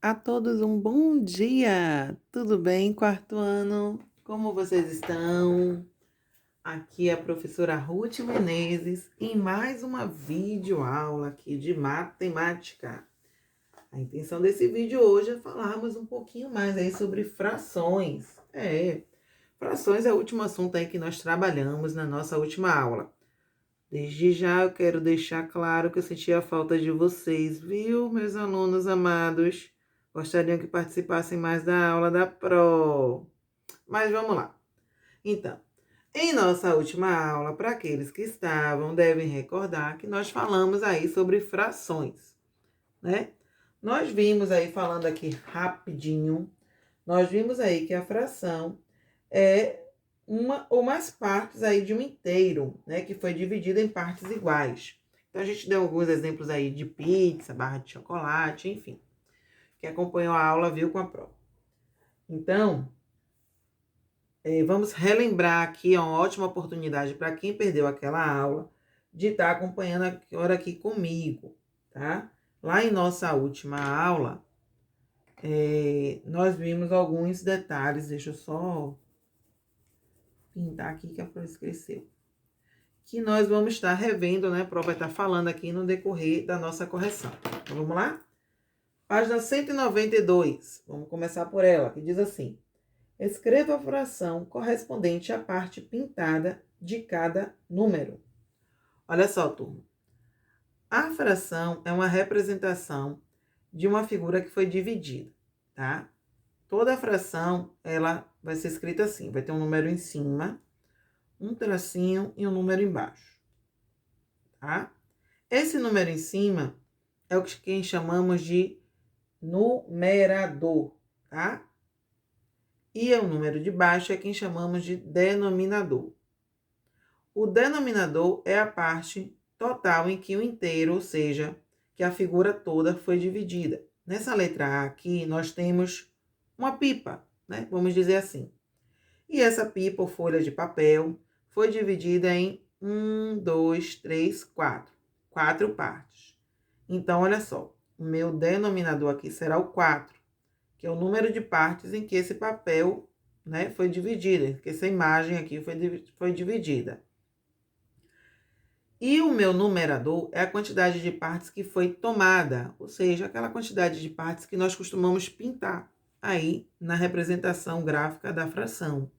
A todos um bom dia! Tudo bem, quarto ano? Como vocês estão? Aqui é a professora Ruth Menezes em mais uma videoaula aqui de matemática. A intenção desse vídeo hoje é falarmos um pouquinho mais aí sobre frações. Frações é o último assunto aí que nós trabalhamos na nossa última aula. Desde já eu quero deixar claro que eu senti a falta de vocês, viu, meus alunos amados? Gostariam que participassem mais da aula da Pro. Mas vamos lá. Então, em nossa última aula, para aqueles que estavam, devem recordar que nós falamos aí sobre frações, né? Nós vimos aí, falando aqui rapidinho, nós vimos aí que a fração é uma ou mais partes aí de um inteiro, né, que foi dividido em partes iguais. Então, a gente deu alguns exemplos aí de pizza, barra de chocolate, enfim. Quem acompanhou a aula viu com a prova. Então, vamos relembrar aqui, é uma ótima oportunidade para quem perdeu aquela aula, de estar acompanhando agora aqui comigo, tá? Lá em nossa última aula, nós vimos alguns detalhes, deixa eu só pintar aqui que a prova esqueceu. Que nós vamos estar revendo, né? A prova vai estar falando aqui no decorrer da nossa correção. Então, vamos lá? Página 192. Vamos começar por ela, que diz assim: escreva a fração correspondente à parte pintada de cada número. Olha só, turma. A fração é uma representação de uma figura que foi dividida, tá? Toda fração, ela vai ser escrita assim. Vai ter um número em cima, um tracinho e um número embaixo, tá? Esse número em cima é o que chamamos de numerador, tá? E o número de baixo é quem chamamos de denominador. O denominador é a parte total em que o inteiro, ou seja, que a figura toda foi dividida. Nessa letra A aqui, nós temos uma pipa, né? Vamos dizer assim. E essa pipa ou folha de papel foi dividida em 1, 2, 3, 4. 4 partes. Então, olha só, o meu denominador aqui será o 4, que é o número de partes em que esse papel, né, foi dividido, que essa imagem aqui foi dividida. E o meu numerador é a quantidade de partes que foi tomada, ou seja, aquela quantidade de partes que nós costumamos pintar aí na representação gráfica da fração.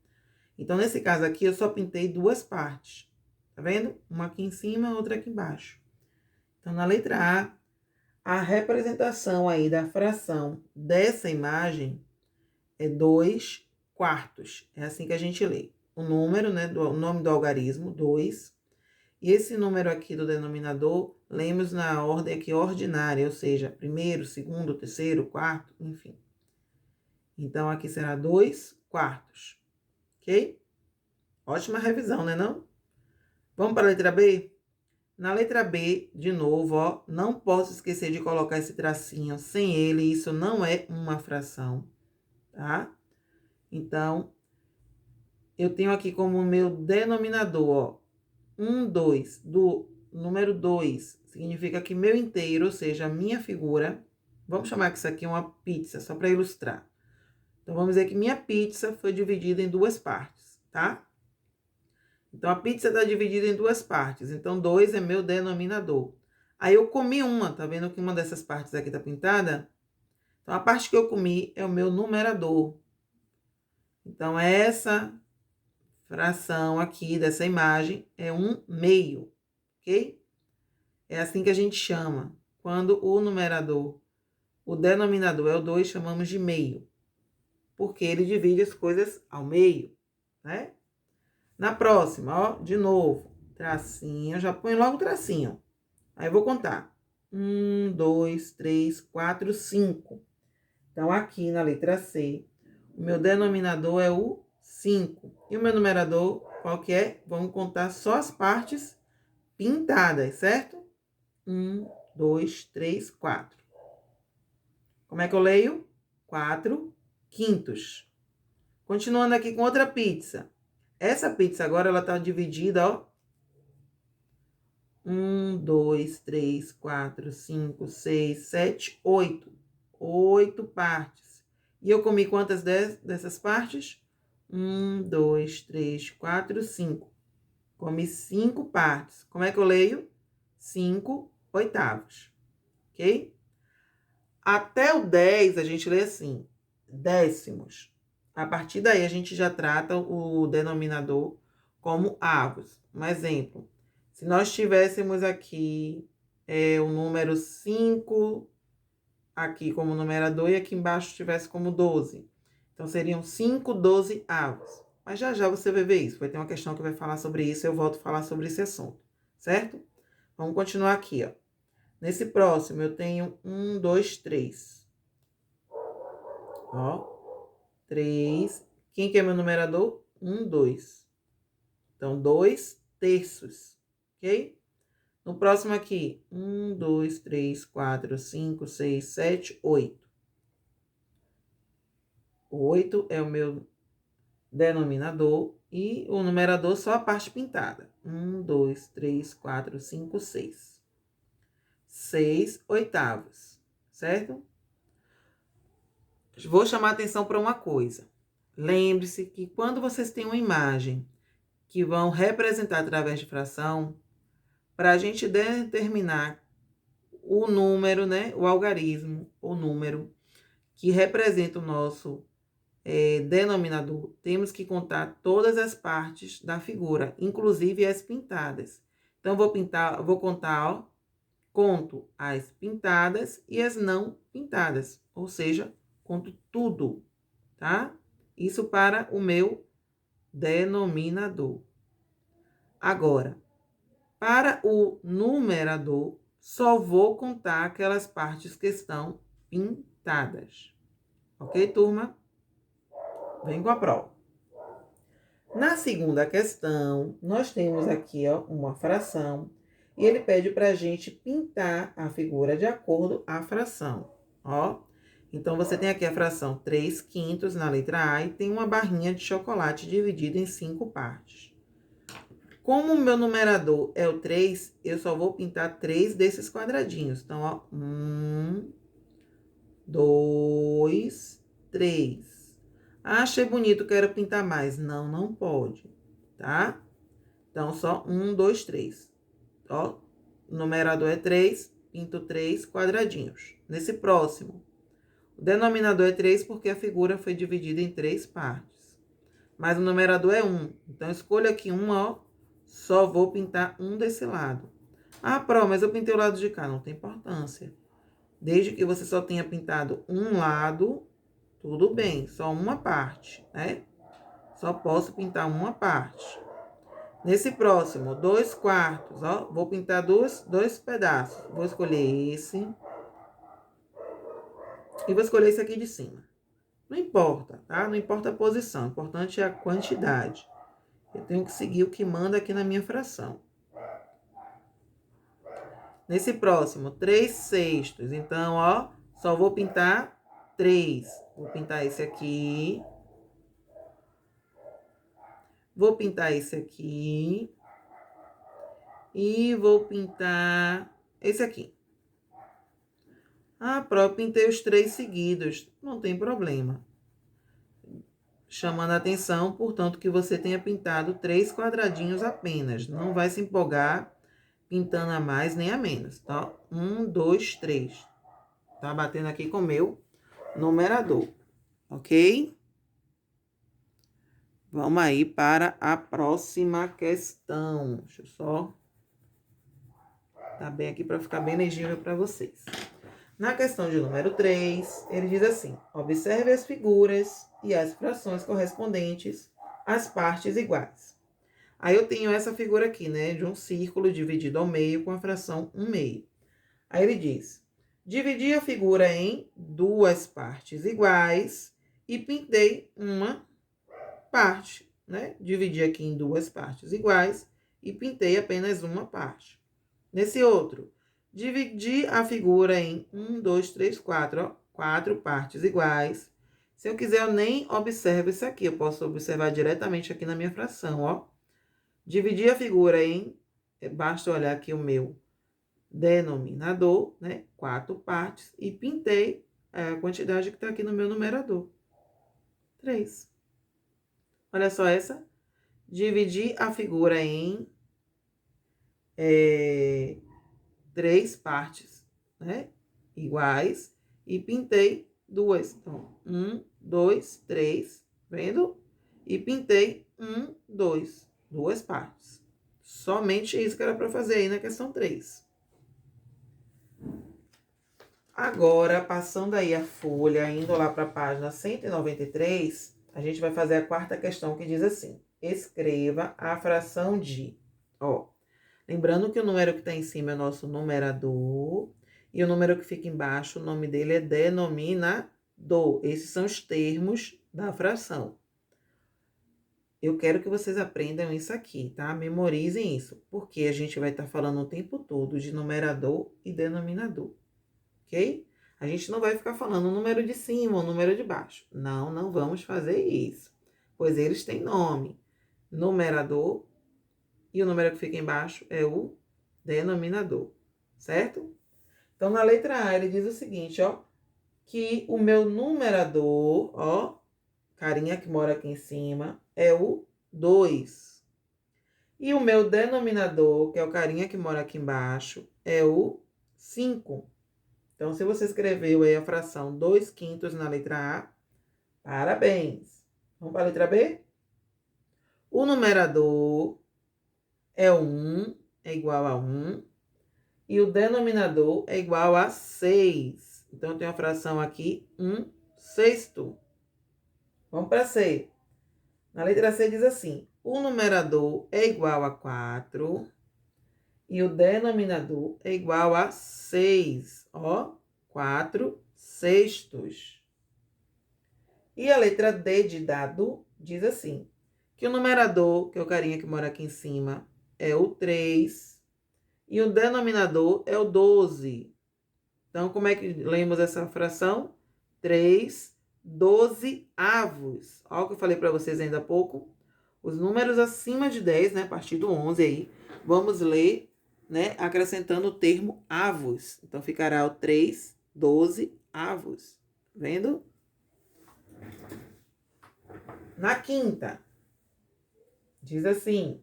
Então, nesse caso aqui, eu só pintei duas partes, tá vendo? Uma aqui em cima, outra aqui embaixo. Então, na letra A representação aí da fração dessa imagem é 2 quartos. É assim que a gente lê. O número, né, o nome do algarismo, 2. E esse número aqui do denominador, lemos na ordem aqui ordinária, ou seja, primeiro, segundo, terceiro, quarto, enfim. Então, aqui será 2 quartos, ok? Ótima revisão, né não? Vamos para a letra B? Na letra B, de novo, ó, não posso esquecer de colocar esse tracinho. Sem ele, isso não é uma fração, tá? Então, eu tenho aqui como meu denominador, ó, 1, 2, do número 2, significa que meu inteiro, ou seja, a minha figura, vamos chamar que isso aqui é uma pizza, só para ilustrar. Então, vamos dizer que minha pizza foi dividida em duas partes, tá? Então, a pizza está dividida em duas partes. Então, 2 é meu denominador. Aí, eu comi uma. Tá vendo que uma dessas partes aqui tá pintada? Então, a parte que eu comi é o meu numerador. Então, essa fração aqui dessa imagem é 1/2, ok? É assim que a gente chama. Quando o numerador, o denominador é o 2, chamamos de meio. Porque ele divide as coisas ao meio, né? Na próxima, ó, de novo, tracinho, já põe logo o tracinho. Aí eu vou contar. 1, 2, 3, 4, 5. Então, aqui na letra C, o meu denominador é o 5. E o meu numerador, qual que é? Vamos contar só as partes pintadas, certo? 1, 2, 3, 4. Como é que eu leio? 4 quintos. Continuando aqui com outra pizza. Essa pizza agora, ela tá dividida, ó. 1, 2, 3, 4, 5, 6, 7, 8. 8 partes. E eu comi quantas dessas partes? 1, 2, 3, 4, 5. Comi 5 partes. Como é que eu leio? 5 oitavos. Ok? Até o 10, a gente lê assim, décimos. A partir daí, a gente já trata o denominador como avos. Um exemplo, se nós tivéssemos aqui o número 5, aqui como numerador, e aqui embaixo tivesse como 12. Então, seriam 5 dozeavos. Mas já já você vai ver isso. Vai ter uma questão que vai falar sobre isso, eu volto a falar sobre esse assunto, certo? Vamos continuar aqui, ó. Nesse próximo, eu tenho 1, 2, 3. Ó, 3. Quem que é meu numerador? 1, 2. Então, 2 terços, ok? No próximo aqui, 1, 2, 3, 4, 5, 6, 7, 8. 8 é o meu denominador e o numerador só a parte pintada. 1, 2, 3, 4, 5, 6. 6 oitavos, certo? Vou chamar a atenção para uma coisa. Lembre-se que quando vocês têm uma imagem que vão representar através de fração, para a gente determinar o número, né, o algarismo, o número que representa o nosso denominador, temos que contar todas as partes da figura, inclusive as pintadas. Então, vou contar, ó, conto as pintadas e as não pintadas, ou seja, conto tudo, tá? Isso para o meu denominador. Agora, para o numerador, só vou contar aquelas partes que estão pintadas. Ok, turma? Vem com a prova. Na segunda questão, nós temos aqui, ó, uma fração. E ele pede para a gente pintar a figura de acordo com a fração. Ó, então, você tem aqui a fração 3/5 na letra A e tem uma barrinha de chocolate dividida em 5 partes. Como o meu numerador é o 3, eu só vou pintar 3 desses quadradinhos. Então, ó, 1, 2, 3. Ah, achei bonito, quero pintar mais. Não, não pode, tá? Então, só 1, 2, 3. Ó, o numerador é 3, pinto 3 quadradinhos. Nesse próximo, o denominador é 3 porque a figura foi dividida em 3 partes. Mas o numerador é 1. Então, escolha aqui um, ó. Só vou pintar um desse lado. Ah, mas eu pintei o lado de cá. Não tem importância. Desde que você só tenha pintado um lado, tudo bem. Só uma parte, né? Só posso pintar uma parte. Nesse próximo, 2/4, ó. Vou pintar dois pedaços. Vou escolher esse. E vou escolher esse aqui de cima. Não importa, tá? Não importa a posição. O importante é a quantidade. Eu tenho que seguir o que manda aqui na minha fração. Nesse próximo, 3/6. Então, ó, só vou pintar 3. Vou pintar esse aqui. Vou pintar esse aqui. E vou pintar esse aqui. Ah, eu pintei os 3 seguidos. Não tem problema. Chamando a atenção, portanto, que você tenha pintado 3 quadradinhos apenas. Não vai se empolgar pintando a mais nem a menos, tá? 1, 2, 3. Tá batendo aqui com o meu numerador, ok? Vamos aí para a próxima questão. Deixa eu só tá bem aqui para ficar bem legível para vocês. Na questão de número 3, ele diz assim: observe as figuras e as frações correspondentes às partes iguais. Aí eu tenho essa figura aqui, né, de um círculo dividido ao meio com a fração 1/2. Aí ele diz: dividi a figura em 2 partes iguais e pintei uma parte, né? Dividi aqui em 2 partes iguais e pintei apenas uma parte. Nesse outro, dividi a figura em 1, 2, 3, 4, ó, 4 partes iguais. Se eu quiser, eu nem observo isso aqui, eu posso observar diretamente aqui na minha fração, ó. Dividi a figura em, basta olhar aqui o meu denominador, né? 4 partes, e pintei é a quantidade que está aqui no meu numerador. 3. Olha só essa. Dividi a figura em 3 partes, né? Iguais. E pintei 2. Então, 1, 2, 3. Vendo? E pintei 1, 2. 2 partes. Somente isso que era para fazer aí na questão 3. Agora, passando aí a folha, indo lá para a página 193, a gente vai fazer a quarta questão que diz assim: escreva a fração de. Ó, lembrando que o número que está em cima é o nosso numerador e o número que fica embaixo, o nome dele é denominador. Esses são os termos da fração. Eu quero que vocês aprendam isso aqui, tá? Memorizem isso, porque a gente vai estar falando o tempo todo de numerador e denominador, ok? A gente não vai ficar falando o número de cima ou o número de baixo. Não, não vamos fazer isso, pois eles têm nome. Numerador e o número que fica embaixo é o denominador, certo? Então, na letra A, ele diz o seguinte, ó, que o meu numerador, ó, carinha que mora aqui em cima, é o 2. E o meu denominador, que é o carinha que mora aqui embaixo, é o 5. Então, se você escreveu aí a fração 2/5 na letra A, parabéns. Vamos para a letra B? O numerador é 1, é igual a 1. E o denominador é igual a 6. Então, eu tenho a fração aqui 1/6. Vamos para C. Na letra C diz assim: o numerador é igual a 4 e o denominador é igual a 6. Ó, 4/6. E a letra D de dado diz assim: que o numerador, que é o carinha que mora aqui em cima, é o 3 e o denominador é o 12. Então, como é que lemos essa fração? 3/12. Olha o que eu falei para vocês ainda há pouco. Os números acima de 10, né, a partir do 11 aí, vamos ler, né, acrescentando o termo avos. Então, ficará o 3/12. Vendo? Na quinta, diz assim: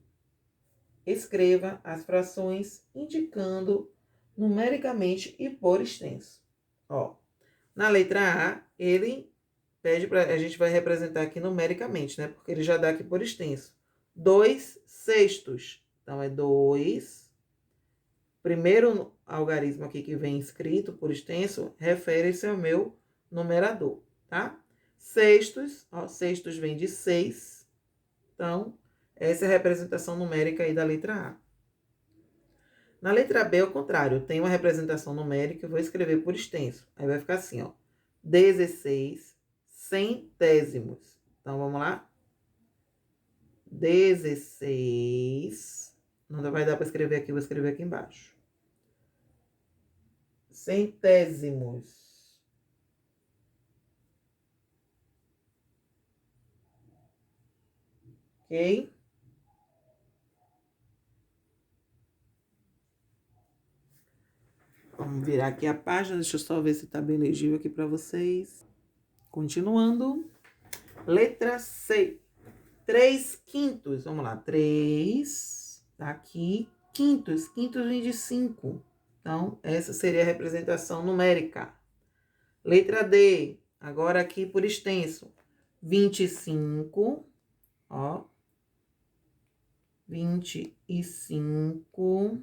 escreva as frações indicando numericamente e por extenso. Ó, na letra A, ele pede para a gente vai representar aqui numericamente, né? Porque ele já dá aqui por extenso. 2/6. Então, é 2. Primeiro algarismo aqui que vem escrito por extenso, refere-se ao meu numerador, tá? Sextos, ó, sextos vem de 6. Então, essa é a representação numérica aí da letra A. Na letra B, ao contrário, eu tenho uma representação numérica e vou escrever por extenso. Aí vai ficar assim, ó, 16 centésimos. Então, vamos lá? 16. Não vai dar para escrever aqui, vou escrever aqui embaixo. Centésimos. Ok? Vamos virar aqui a página, deixa eu só ver se tá bem legível aqui para vocês. Continuando. Letra C. 3/5. Vamos lá. 3. Tá aqui. Quintos. Quintos vem de 5. Então, essa seria a representação numérica. Letra D. Agora aqui por extenso. 25. Ó. 25.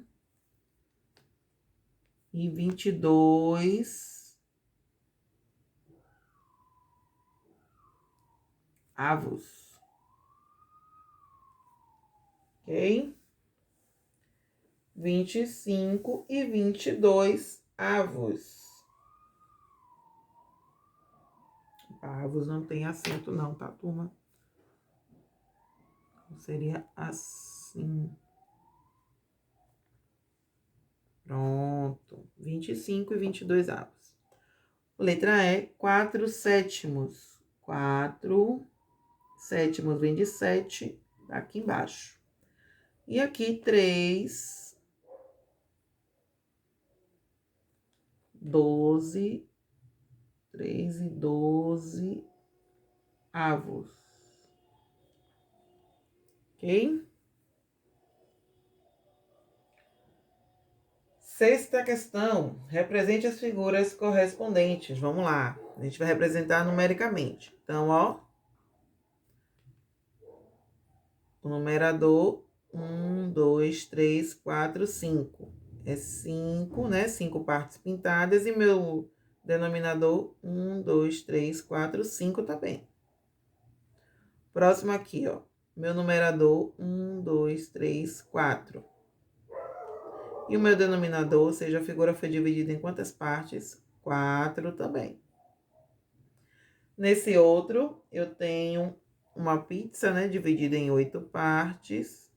E 22 avos. Ok? 25 e 22 avos. Avos não tem acento não, tá, turma? Seria assim. Pronto. 25 e 22 avos. Letra E, 4/7. 4/7 vem de 7, tá aqui embaixo. E aqui 3/12. 3,12 avos. Ok? Sexta questão. Represente as figuras correspondentes. Vamos lá. A gente vai representar numericamente. Então, ó. O numerador, 1, 2, 3, 4, 5. É 5, né? 5 partes pintadas. E meu denominador, 1, 2, 3, 4, 5 também. Próximo aqui, ó. Meu numerador, 1, 2, 3, 4. E o meu denominador, ou seja, a figura foi dividida em quantas partes? 4 também. Nesse outro, eu tenho uma pizza, né? Dividida em 8 partes.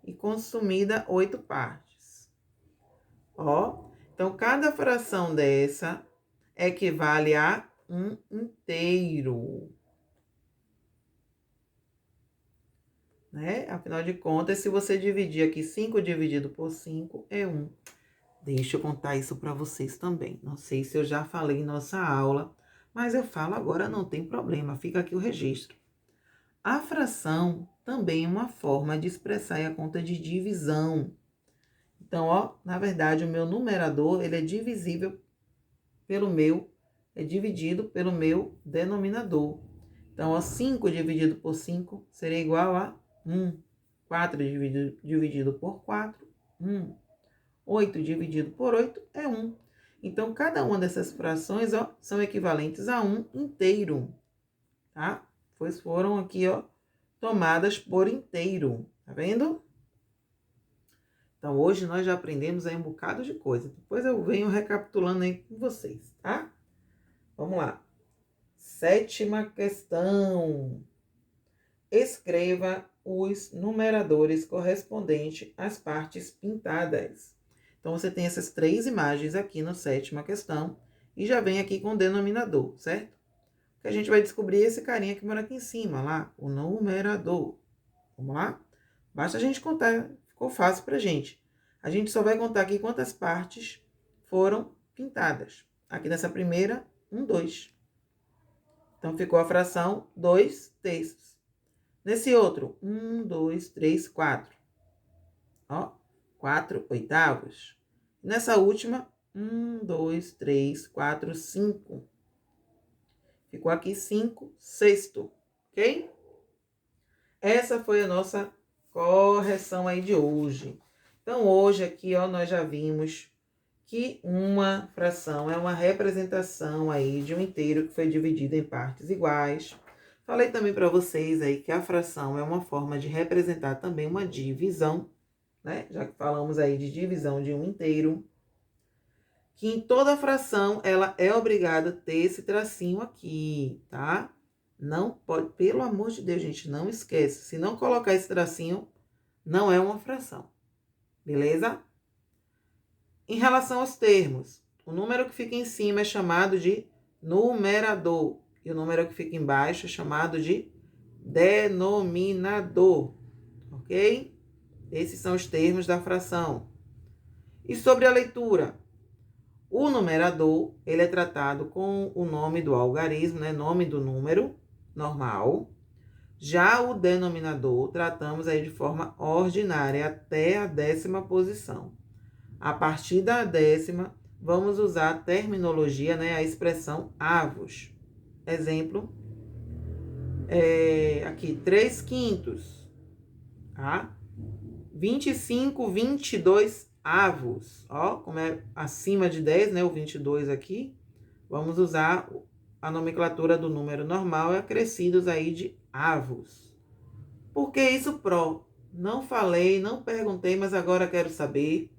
E consumida 8 partes. Ó, então cada fração dessa equivale a um inteiro. Né? Afinal de contas, se você dividir aqui 5 dividido por 5 é 1. Deixa eu contar isso para vocês também. Não sei se eu já falei em nossa aula, mas eu falo agora, não tem problema, fica aqui o registro. A fração também é uma forma de expressar a conta de divisão. Então, ó, na verdade, o meu numerador, ele é divisível é dividido pelo meu denominador. Então, ó, 5 dividido por 5 seria igual a 1. 4 dividido por 4, 1. 8 dividido por 8 é 1. Então, cada uma dessas frações, ó, são equivalentes a 1 inteiro, tá? Pois foram aqui, ó, tomadas por inteiro, tá vendo? Então, hoje nós já aprendemos aí um bocado de coisa. Depois eu venho recapitulando aí com vocês, tá? Vamos lá. Sétima questão. Escreva os numeradores correspondentes às partes pintadas. Então, você tem essas 3 imagens aqui na sétima questão e já vem aqui com o denominador, certo? Que a gente vai descobrir esse carinha que mora aqui em cima, lá, o numerador. Vamos lá? Basta a gente contar, ficou fácil pra gente. A gente só vai contar aqui quantas partes foram pintadas. Aqui nessa primeira, 1, 2. Então, ficou a fração 2 terços. Nesse outro, 1, 2, 3, 4. Ó, 4 oitavos. Nessa última, 1, 2, 3, 4, 5. Ficou aqui 5 sexto, ok? Essa foi a nossa correção aí de hoje. Então, hoje aqui, ó, nós já vimos que uma fração é uma representação aí de um inteiro que foi dividido em partes iguais. Falei também para vocês aí que a fração é uma forma de representar também uma divisão, né? Já que falamos aí de divisão de um inteiro. Que em toda fração ela é obrigada a ter esse tracinho aqui, tá? Não pode, pelo amor de Deus, gente, não esquece. Se não colocar esse tracinho, não é uma fração. Beleza? Em relação aos termos, o número que fica em cima é chamado de numerador. E o número que fica embaixo é chamado de denominador. Ok? Esses são os termos da fração. E sobre a leitura? O numerador, ele é tratado com o nome do algarismo, né? Nome do número normal. Já o denominador, tratamos aí de forma ordinária até a 10ª posição. A partir da 10ª, vamos usar a terminologia, né? A expressão avos. Exemplo, aqui, 3 quintos, tá? 25, 22 avos. Ó, como é acima de 10, né? O 22 aqui. Vamos usar a nomenclatura do número normal e acrescidos aí de avos. Por que isso, Pro? Não falei, não perguntei, mas agora quero saber.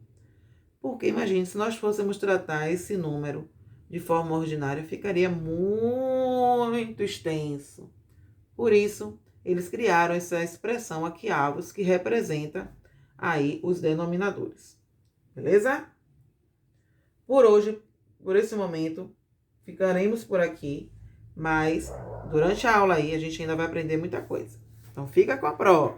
Porque, imagine, se nós fôssemos tratar esse número de forma ordinária, ficaria muito extenso. Por isso, eles criaram essa expressão aqui, avos, que representa aí os denominadores. Beleza? Por hoje, por esse momento, ficaremos por aqui, mas durante a aula aí a gente ainda vai aprender muita coisa. Então fica com a prova.